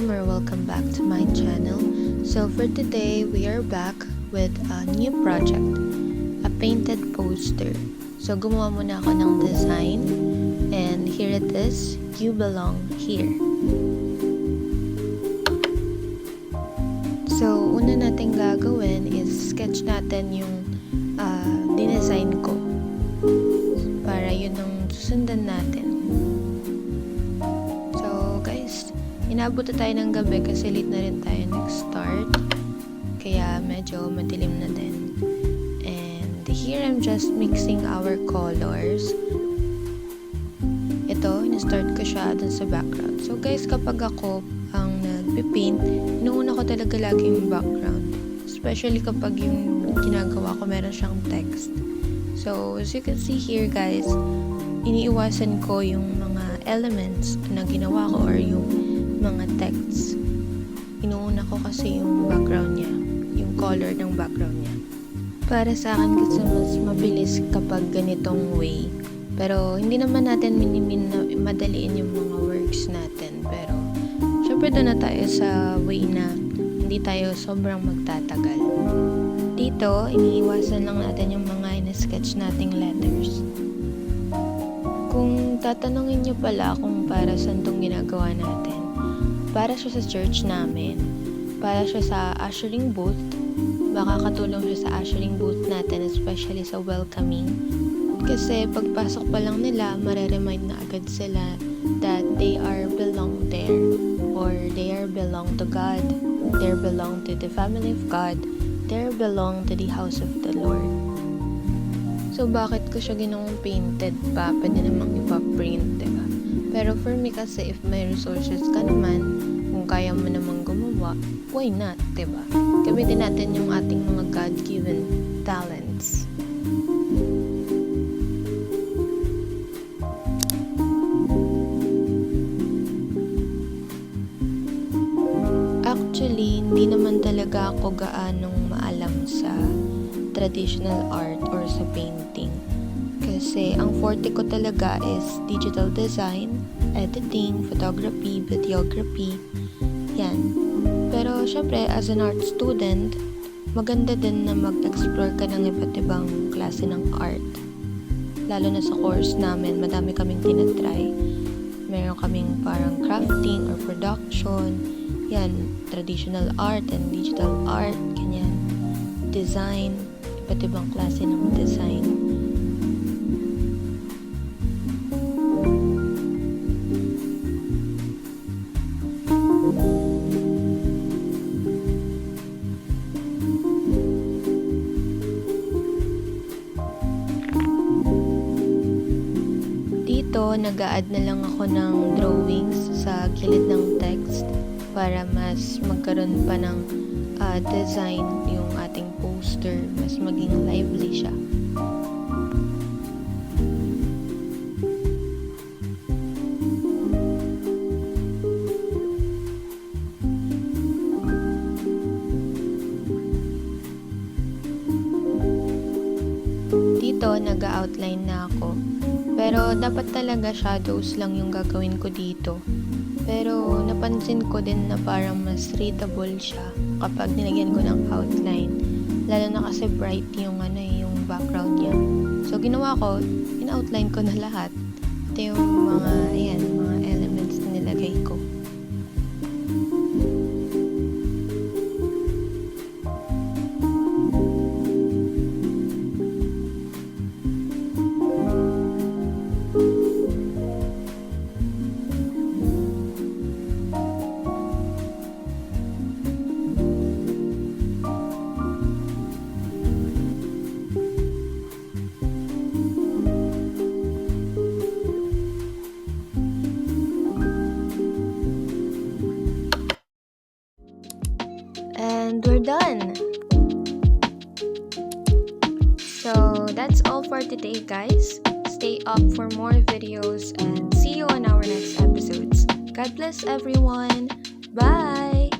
welcome back to my channel. So for today, we are back with a new project, a painted poster. So gumawa muna ako ng design and here it is, You Belong Here. So una natin gagawin is sketch natin yung dinesign ko para yun ang susundan natin. Inabot na tayo ng gabi kasi late na rin tayo nag-start. Kaya medyo madilim na din. And here I'm just mixing our colors. Ito, in-start ko siya dun sa background. So guys, kapag ako ang nagpipaint, inuuna ko talaga lagi yung background. Especially kapag yung ginagawa ko meron siyang text. So as you can see here guys, iniiwasan ko yung mga elements na ginawa ko or yung mga texts. Inuuna ko kasi yung background niya, yung color ng background niya. Para sa akin kasi mas mabilis kapag ganitong way. Pero hindi naman natin madaliin yung mga works natin. Pero syempre doon na tayo sa way na hindi tayo sobrang magtatagal. Dito, iniiwasan lang natin yung mga in-sketch nating letters. Kung tatanungin nyo pala kung para saan tong ginagawa natin, para siya sa church namin, para siya sa ushering booth, makakatulong siya sa ushering booth natin, especially sa welcoming. Kasi pagpasok pa lang nila, mareremind na agad sila that they are belong there, or they are belong to God, they belong to the family of God, they belong to the house of the Lord. So bakit ko siya ginawang painted pa? Pwede namang ipa-print, diba? Pero for me kasi, if may resources ka naman, kung kaya mo namang gumawa, why not, diba? Gamitin natin yung ating mga God-given talents. Actually, hindi naman talaga ako gaanong maalam sa traditional art or sa painting. Kasi ang forte ko talaga is digital design, editing, photography, videography, yan. Pero syempre, as an art student, maganda din na mag-explore ka ng iba't ibang klase ng art. Lalo na sa course namin, madami kaming tinatry. Meron kaming parang crafting or production, yan, traditional art and digital art, ganyan, design, iba't ibang klase ng design. Dito, nag-a-add na lang ako ng drawings sa gilid ng text para mas magkaroon pa ng design yung ating poster, mas maging lively siya. Dito, nag-outline na ako. Pero dapat talaga shadows lang yung gagawin ko dito. Pero napansin ko din na parang mas readable siya kapag nilagyan ko ng outline. Lalo na kasi bright yung yung background niya. So ginawa ko, in-outline ko na lahat. Ito yung mga elements na nilagay ko. And we're done! So that's all for today guys. Stay up for more videos and see you on our next episodes. God bless everyone! Bye!